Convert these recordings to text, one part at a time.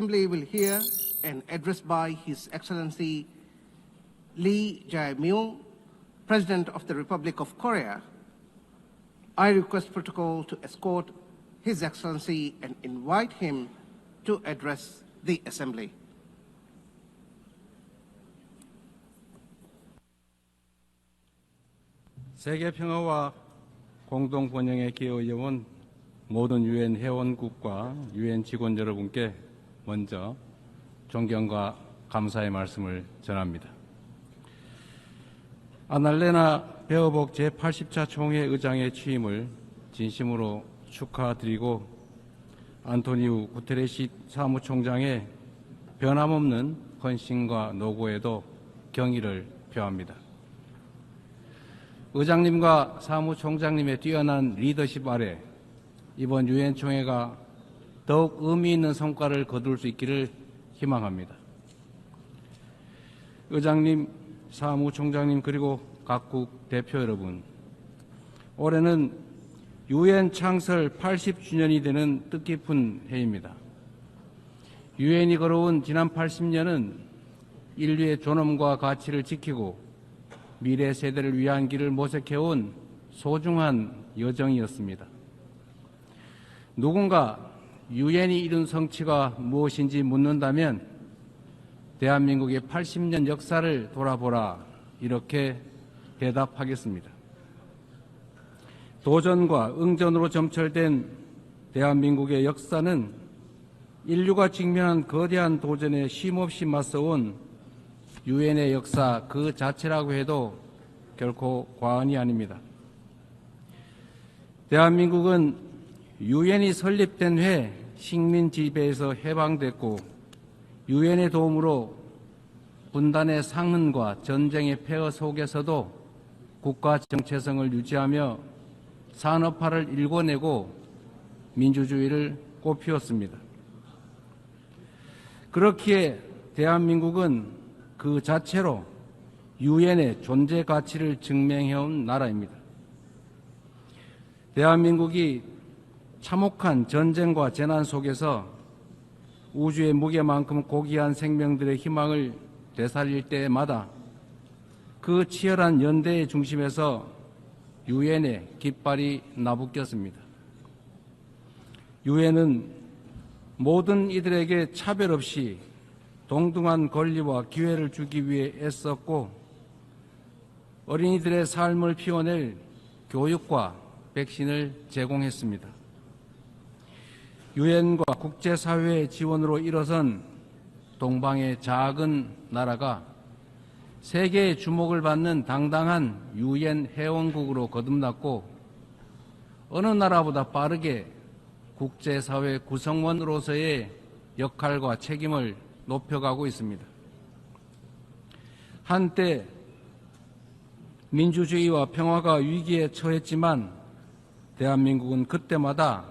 Assembly will hear an address by His Excellency Lee Jae-myung, President of the Republic of Korea. I request protocol to escort His Excellency and invite him to address the Assembly. 세계 평화와 공동 번영에 기여해온 모든 유엔 회원국과 유엔 직원 여러분께 먼저 존경과 감사의 말씀을 전합니다. 아날레나 베어복 제80차 총회 의장의 취임을 진심으로 축하드리고 안토니우 구테레시 사무총장의 변함없는 헌신과 노고에도 경의를 표합니다. 의장님과 사무총장님의 뛰어난 리더십 아래 이번 유엔 총회가 더욱 의미 있는 성과를 거둘 수 있기를 희망합니다. 의장님, 사무총장님 그리고 각국 대표 여러분, 올해는 유엔 창설 80주년이 되는 뜻깊은 해입니다. 유엔이 걸어온 지난 80년은 인류의 존엄과 가치를 지키고 미래 세대를 위한 길을 모색해온 소중한 여정이었습니다. 누군가 유엔이 이룬 성취가 무엇인지 묻는다면 대한민국의 80년 역사를 돌아보라 이렇게 대답하겠습니다. 도전과 응전으로 점철된 대한민국의 역사는 인류가 직면한 거대한 도전에 쉼없이 맞서온 유엔의 역사 그 자체라고 해도 결코 과언이 아닙니다. 대한민국은 유엔이 설립된 해에 식민 지배에서 해방됐고 유엔의 도움으로 분단의 상흔과 전쟁의 폐허 속에서도 국가 정체성을 유지하며 산업화를 일궈내고 민주주의를 꽃피웠습니다. 그렇기에 대한민국은 그 자체로 유엔의 존재 가치를 증명해온 나라입니다. 대한민국이 참혹한 전쟁과 재난 속에서 우주의 무게만큼 고귀한 생명들의 희망을 되살릴 때마다 그 치열한 연대의 중심에서 유엔의 깃발이 나부꼈습니다. 유엔은 모든 이들에게 차별 없이 동등한 권리와 기회를 주기 위해 애썼고 어린이들의 삶을 피워낼 교육과 백신을 제공했습니다. 유엔과 국제사회의 지원으로 일어선 동방의 작은 나라가 세계의 주목을 받는 당당한 유엔 회원국으로 거듭났고 어느 나라보다 빠르게 국제사회 구성원으로서의 역할과 책임을 높여가고 있습니다. 한때 민주주의와 평화가 위기에 처했지만 대한민국은 그때마다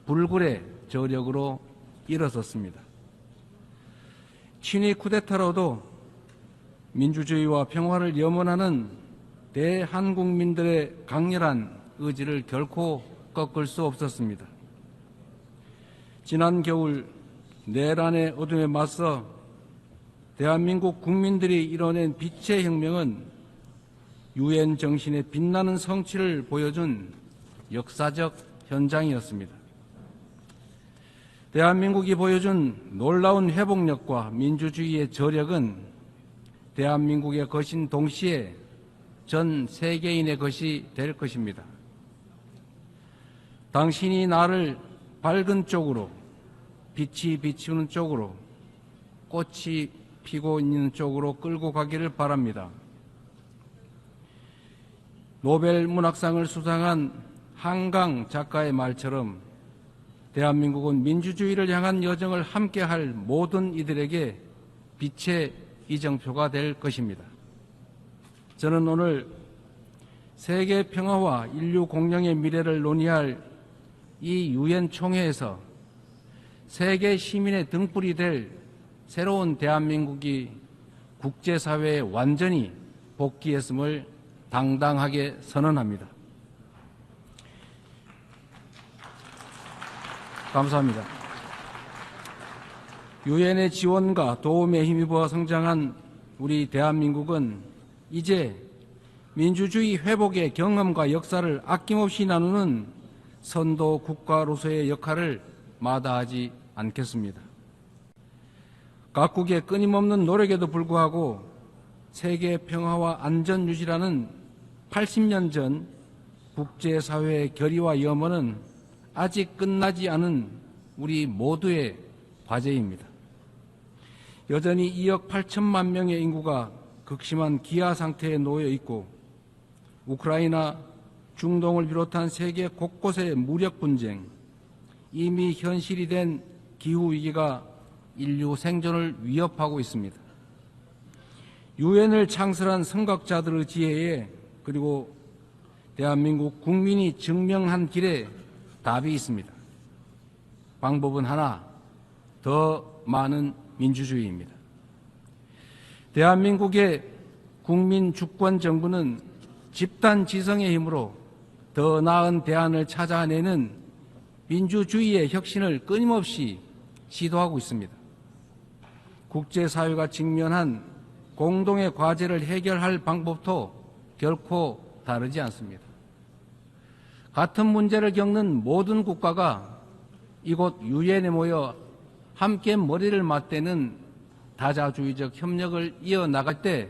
불굴의 저력으로 일어섰습니다. 친위 쿠데타로도 민주주의와 평화를 염원하는 대한국민들의 강렬한 의지를 결코 꺾을 수 없었습니다. 지난 겨울 내란의 어둠에 맞서 대한민국 국민들이 이뤄낸 빛의 혁명은 유엔 정신의 빛나는 성취를 보여준 역사적 현장이었습니다. 대한민국이 보여준 놀라운 회복력과 민주주의의 저력은 대한민국의 것인 동시에 전 세계인의 것이 될 것입니다. 당신이 나를 밝은 쪽으로, 빛이 비추는 쪽으로, 꽃이 피고 있는 쪽으로 끌고 가기를 바랍니다. 노벨 문학상을 수상한 한강 작가의 말처럼 대한민국은 민주주의를 향한 여정을 함께할 모든 이들에게 빛의 이정표가 될 것입니다. 저는 오늘 세계 평화와 인류 공영의 미래를 논의할 이 유엔 총회에서 세계 시민의 등불이 될 새로운 대한민국이 국제사회에 완전히 복귀했음을 당당하게 선언합니다. 감사합니다. 유엔의 지원과 도움에 힘입어 성장한 우리 대한민국은 이제 민주주의 회복의 경험과 역사를 아낌없이 나누는 선도 국가로서의 역할을 마다하지 않겠습니다. 각국의 끊임없는 노력에도 불구하고 세계 평화와 안전 유지라는 80년 전 국제사회의 결의와 염원은 아직 끝나지 않은 우리 모두의 과제입니다. 여전히 2억 8천만 명의 인구가 극심한 기아 상태에 놓여 있고 우크라이나, 중동을 비롯한 세계 곳곳의 무력 분쟁, 이미 현실이 된 기후위기가 인류 생존을 위협하고 있습니다. 유엔을 창설한 선각자들의 지혜에 그리고 대한민국 국민이 증명한 길에 답이 있습니다. 방법은 하나, 더 많은 민주주의입니다. 대한민국의 국민 주권 정부는 집단 지성의 힘으로 더 나은 대안을 찾아내는 민주주의의 혁신을 끊임없이 시도하고 있습니다. 국제사회가 직면한 공동의 과제를 해결할 방법도 결코 다르지 않습니다. 같은 문제를 겪는 모든 국가가 이곳 유엔에 모여 함께 머리를 맞대는 다자주의적 협력을 이어나갈 때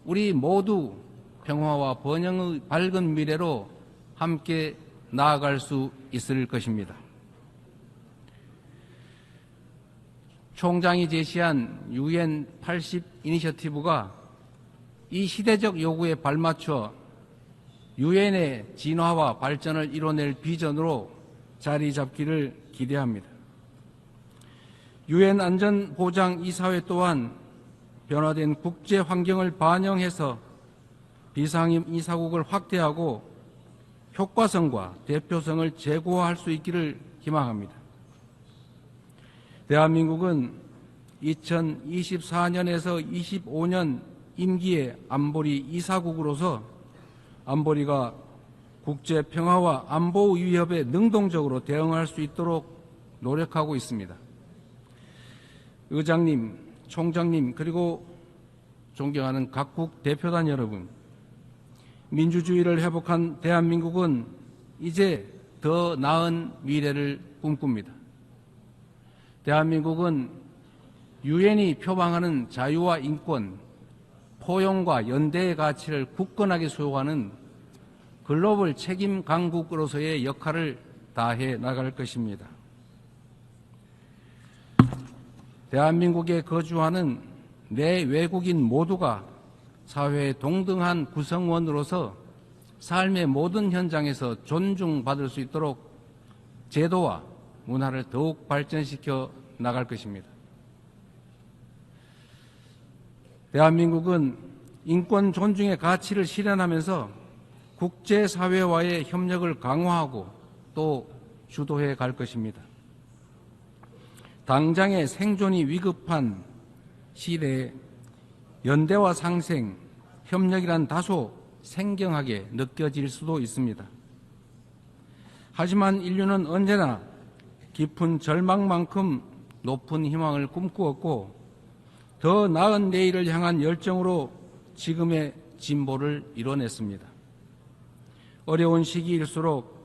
우리 모두 평화와 번영의 밝은 미래로 함께 나아갈 수 있을 것입니다. 총장이 제시한 UN 80 이니셔티브가 이 시대적 요구에 발맞춰 유엔의 진화와 발전을 이뤄낼 비전으로 자리 잡기를 기대합니다. 유엔 안전보장이사회 또한 변화된 국제 환경을 반영해서 비상임 이사국을 확대하고 효과성과 대표성을 제고할 수 있기를 희망합니다. 대한민국은 2024년에서 25년 임기의 안보리 이사국으로서 안보리가 국제 평화와 안보 위협에 능동적으로 대응할 수 있도록 노력하고 있습니다. 의장님, 총장님, 그리고 존경하는 각국 대표단 여러분, 민주주의를 회복한 대한민국은 이제 더 나은 미래를 꿈꿉니다. 대한민국은 유엔이 표방하는 자유와 인권, 포용과 연대의 가치를 굳건하게 수호하는 글로벌 책임 강국으로서의 역할을 다해 나갈 것입니다. 대한민국에 거주하는 내 외국인 모두가 사회의 동등한 구성원으로서 삶의 모든 현장에서 존중받을 수 있도록 제도와 문화를 더욱 발전시켜 나갈 것입니다. 대한민국은 인권 존중의 가치를 실현하면서 국제사회와의 협력을 강화하고 또 주도해 갈 것입니다. 당장의 생존이 위급한 시대에 연대와 상생, 협력이란 다소 생경하게 느껴질 수도 있습니다. 하지만 인류는 언제나 깊은 절망만큼 높은 희망을 꿈꾸었고 더 나은 내일을 향한 열정으로 지금의 진보를 이뤄냈습니다. 어려운 시기일수록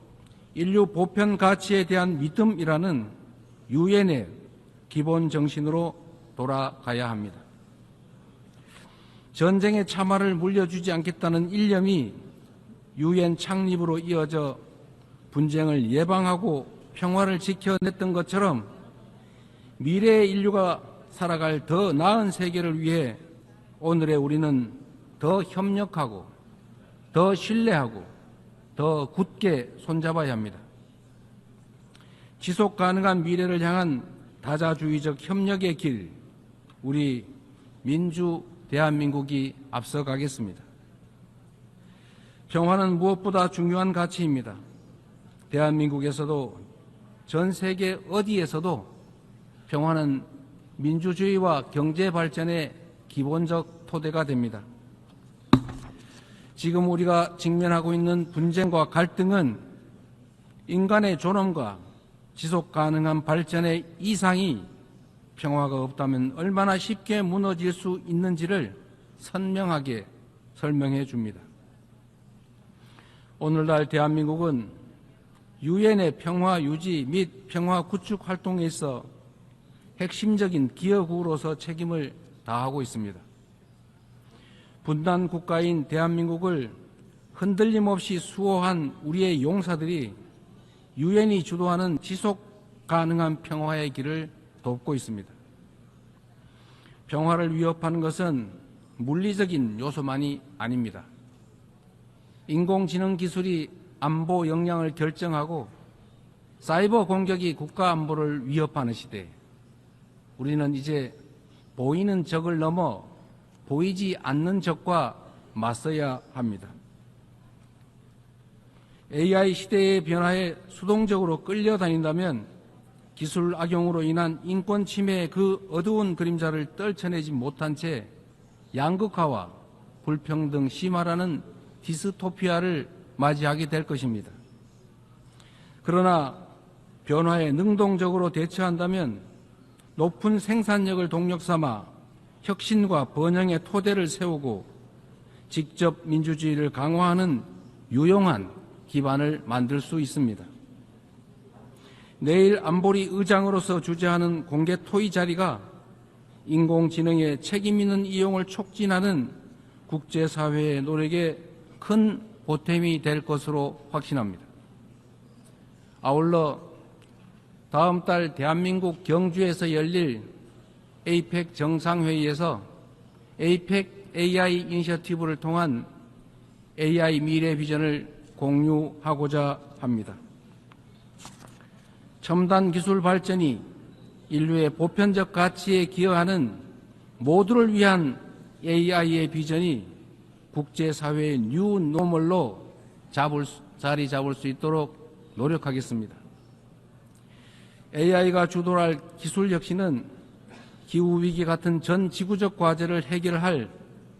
인류 보편 가치에 대한 믿음이라는 유엔의 기본 정신으로 돌아가야 합니다. 전쟁의 참화를 물려주지 않겠다는 일념이 유엔 창립으로 이어져 분쟁을 예방하고 평화를 지켜냈던 것처럼 미래의 인류가 살아갈 더 나은 세계를 위해 오늘의 우리는 더 협력하고 더 신뢰하고 더 굳게 손잡아야 합니다. 지속 가능한 미래를 향한 다자주의적 협력의 길, 우리 민주 대한민국이 앞서가겠습니다. 평화는 무엇보다 중요한 가치입니다. 대한민국에서도 전 세계 어디에서도 평화는 민주주의와 경제 발전의 기본적 토대가 됩니다. 지금 우리가 직면하고 있는 분쟁과 갈등은 인간의 존엄과 지속 가능한 발전의 이상이 평화가 없다면 얼마나 쉽게 무너질 수 있는지를 선명하게 설명해 줍니다. 오늘날 대한민국은 유엔의 평화 유지 및 평화 구축 활동에 있어 핵심적인 기여국으로서 책임을 다하고 있습니다. 분단 국가인 대한민국을 흔들림 없이 수호한 우리의 용사들이 유엔이 주도하는 지속 가능한 평화의 길을 돕고 있습니다. 평화를 위협하는 것은 물리적인 요소만이 아닙니다. 인공지능 기술이 안보 역량을 결정하고 사이버 공격이 국가 안보를 위협하는 시대에 우리는 이제 보이는 적을 넘어 보이지 않는 적과 맞서야 합니다. AI 시대의 변화에 수동적으로 끌려다닌다면 기술 악용으로 인한 인권 침해의 그 어두운 그림자를 떨쳐내지 못한 채 양극화와 불평등 심화라는 디스토피아를 맞이하게 될 것입니다. 그러나 변화에 능동적으로 대처한다면 높은 생산력을 동력 삼아 혁신과 번영의 토대를 세우고 직접 민주주의를 강화하는 유용한 기반을 만들 수 있습니다. 내일 안보리 의장으로서 주재하는 공개 토의 자리가 인공지능의 책임 있는 이용을 촉진하는 국제사회의 노력에 큰 보탬이 될 것으로 확신합니다. 아울러 다음 달 대한민국 경주에서 열릴 에이펙 정상회의에서 에이펙 AI 이니셔티브를 통한 AI 미래 비전을 공유하고자 합니다. 첨단 기술 발전이 인류의 보편적 가치에 기여하는 모두를 위한 AI의 비전이 국제사회의 뉴 노멀로 자리 잡을 수 있도록 노력하겠습니다. AI가 주도할 기술 혁신은 기후위기 같은 전 지구적 과제를 해결할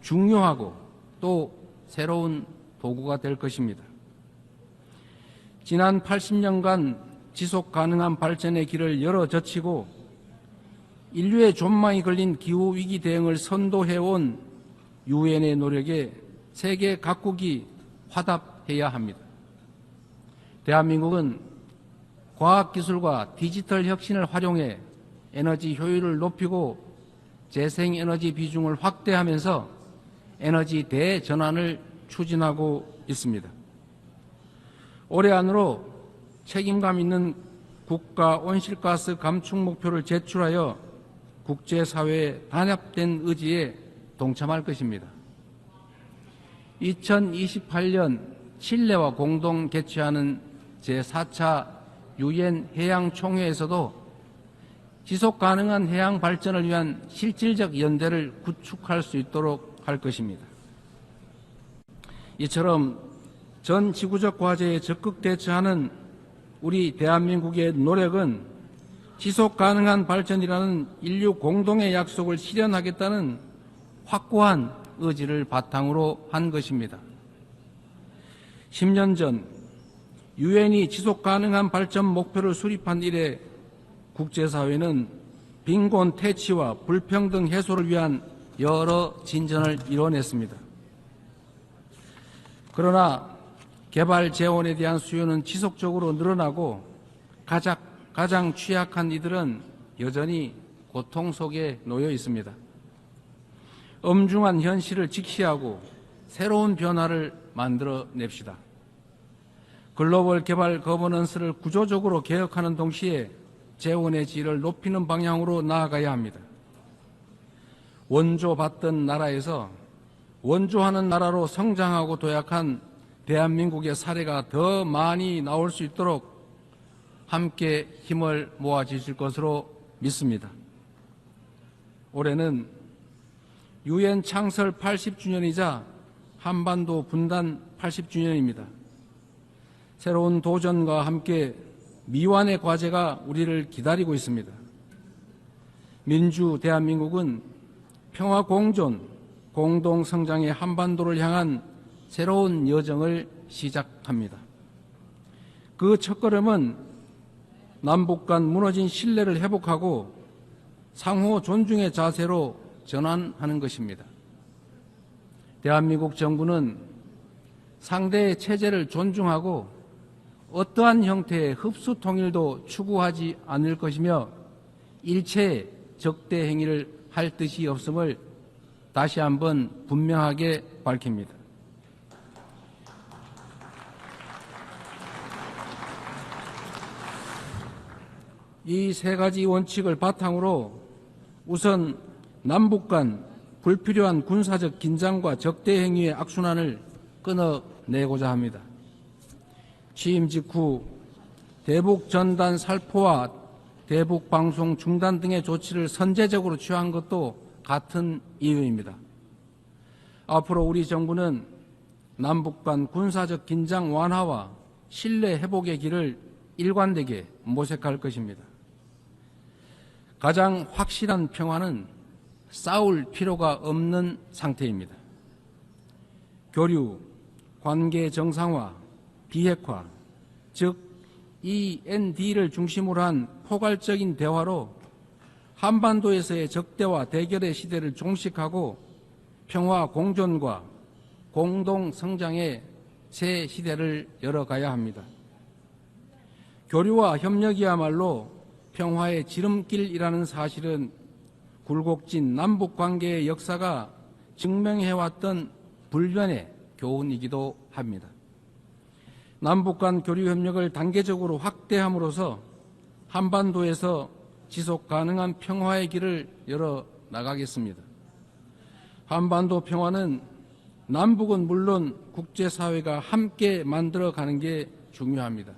중요하고 또 새로운 도구가 될 것입니다. 지난 80년간 지속 가능한 발전의 길을 열어젖히고 인류의 존망이 걸린 기후위기 대응을 선도해온 유엔의 노력에 세계 각국이 화답해야 합니다. 대한민국은 과학기술과 디지털 혁신을 활용해 에너지 효율을 높이고 재생에너지 비중을 확대하면서 에너지 대전환을 추진하고 있습니다. 올해 안으로 책임감 있는 국가 온실가스 감축 목표를 제출하여 국제사회의 단합된 의지에 동참할 것입니다. 2028년 칠레와 공동 개최하는 제4차 유엔 해양총회에서도 지속가능한 해양 발전을 위한 실질적 연대를 구축할 수 있도록 할 것입니다. 이처럼 전 지구적 과제에 적극 대처하는 우리 대한민국의 노력은 지속가능한 발전이라는 인류 공동의 약속을 실현하겠다는 확고한 의지를 바탕으로 한 것입니다. 10년 전 유엔이 지속가능한 발전 목표를 수립한 이래 국제사회는 빈곤 퇴치와 불평등 해소를 위한 여러 진전을 이뤄냈습니다. 그러나 개발 재원에 대한 수요는 지속적으로 늘어나고 가장 취약한 이들은 여전히 고통 속에 놓여 있습니다. 엄중한 현실을 직시하고 새로운 변화를 만들어냅시다. 글로벌 개발 거버넌스를 구조적으로 개혁하는 동시에 재원의 질을 높이는 방향으로 나아가야 합니다. 원조받던 나라에서 원조하는 나라로 성장하고 도약한 대한민국의 사례가 더 많이 나올 수 있도록 함께 힘을 모아주실 것으로 믿습니다. 올해는 유엔 창설 80주년이자 한반도 분단 80주년입니다. 새로운 도전과 함께 미완의 과제가 우리를 기다리고 있습니다. 민주 대한민국은 평화 공존, 공동 성장의 한반도를 향한 새로운 여정을 시작합니다. 그 첫걸음은 남북 간 무너진 신뢰를 회복하고 상호 존중의 자세로 전환하는 것입니다. 대한민국 정부는 상대의 체제를 존중하고 어떠한 형태의 흡수 통일도 추구하지 않을 것이며 일체의 적대 행위를 할 뜻이 없음을 다시 한번 분명하게 밝힙니다. 이 세 가지 원칙을 바탕으로 우선 남북 간 불필요한 군사적 긴장과 적대 행위의 악순환을 끊어내고자 합니다. 취임 직후 대북 전단 살포와 대북 방송 중단 등의 조치를 선제적으로 취한 것도 같은 이유입니다. 앞으로 우리 정부는 남북 간 군사적 긴장 완화와 신뢰 회복의 길을 일관되게 모색할 것입니다. 가장 확실한 평화는 싸울 필요가 없는 상태입니다. 교류, 관계 정상화, 비핵화, 즉 END를 중심으로 한 포괄적인 대화로 한반도에서의 적대와 대결의 시대를 종식하고 평화 공존과 공동 성장의 새 시대를 열어가야 합니다. 교류와 협력이야말로 평화의 지름길이라는 사실은 굴곡진 남북관계의 역사가 증명해왔던 불변의 교훈이기도 합니다. 남북 간 교류 협력을 단계적으로 확대함으로써 한반도에서 지속 가능한 평화의 길을 열어 나가겠습니다. 한반도 평화는 남북은 물론 국제사회가 함께 만들어가는 게 중요합니다.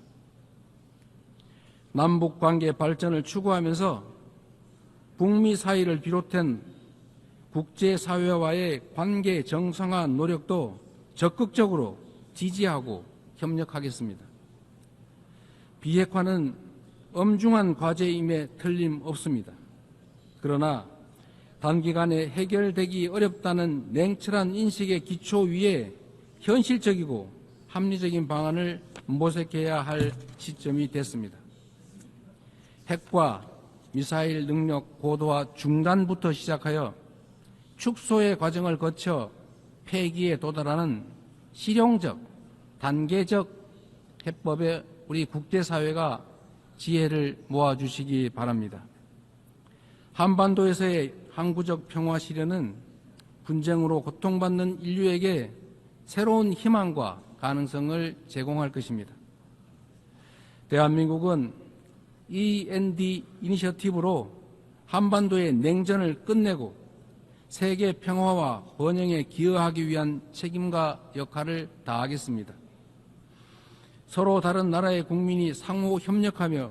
남북 관계 발전을 추구하면서 북미 사이를 비롯한 국제사회와의 관계 정상화 노력도 적극적으로 지지하고 협력하겠습니다. 비핵화는 엄중한 과제임에 틀림없습니다. 그러나 단기간에 해결되기 어렵다는 냉철한 인식의 기초 위에 현실적이고 합리적인 방안을 모색해야 할 시점이 됐습니다. 핵과 미사일 능력 고도화 중단부터 시작하여 축소의 과정을 거쳐 폐기에 도달하는 실용적, 단계적 해법에 우리 국제사회가 지혜를 모아주시기 바랍니다. 한반도에서의 항구적 평화 실현은 분쟁으로 고통받는 인류에게 새로운 희망과 가능성을 제공할 것입니다. 대한민국은 END 이니셔티브로 한반도의 냉전을 끝내고 세계 평화와 번영에 기여하기 위한 책임과 역할을 다하겠습니다. 서로 다른 나라의 국민이 상호 협력하며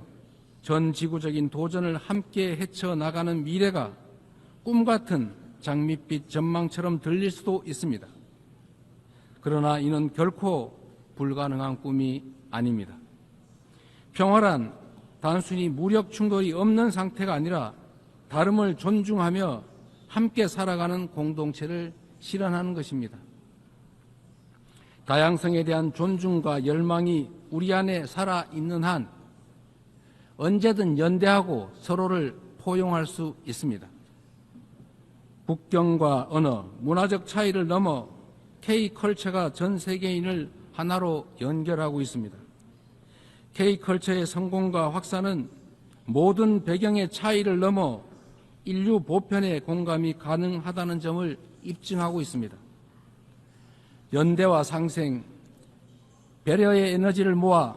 전 지구적인 도전을 함께 헤쳐나가는 미래가 꿈같은 장밋빛 전망처럼 들릴 수도 있습니다. 그러나 이는 결코 불가능한 꿈이 아닙니다. 평화란 단순히 무력 충돌이 없는 상태가 아니라 다름을 존중하며 함께 살아가는 공동체를 실현하는 것입니다. 다양성에 대한 존중과 열망이 우리 안에 살아있는 한 언제든 연대하고 서로를 포용할 수 있습니다. 국경과 언어, 문화적 차이를 넘어 K컬처가 전 세계인을 하나로 연결하고 있습니다. K컬처의 성공과 확산은 모든 배경의 차이를 넘어 인류 보편의 공감이 가능하다는 점을 입증하고 있습니다. 연대와 상생, 배려의 에너지를 모아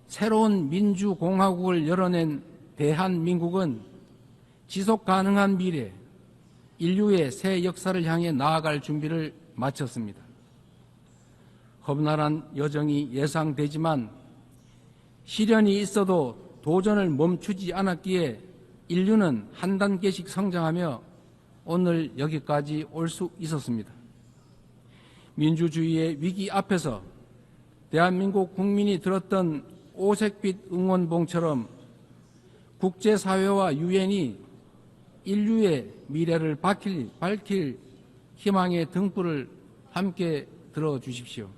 새로운 민주공화국을 열어낸 대한민국은 지속 가능한 미래, 인류의 새 역사를 향해 나아갈 준비를 마쳤습니다. 험난한 여정이 예상되지만 시련이 있어도 도전을 멈추지 않았기에 인류는 한 단계씩 성장하며 오늘 여기까지 올 수 있었습니다. 민주주의의 위기 앞에서 대한민국 국민이 들었던 오색빛 응원봉처럼 국제사회와 유엔이 인류의 미래를 밝힐 희망의 등불을 함께 들어주십시오.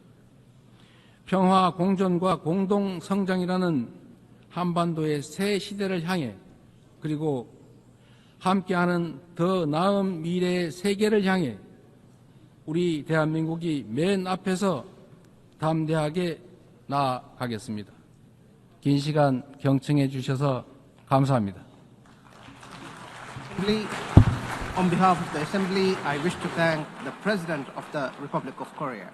평화 공존과 공동 성장이라는 한반도의 새 시대를 향해 그리고 함께하는 더 나은 미래의 세계를 향해 우리 대한민국이 맨 앞에서 담대하게 나아가겠습니다. 긴 시간 경청해 주셔서 감사합니다. On behalf of the Assembly, I wish to thank the President of the Republic of Korea.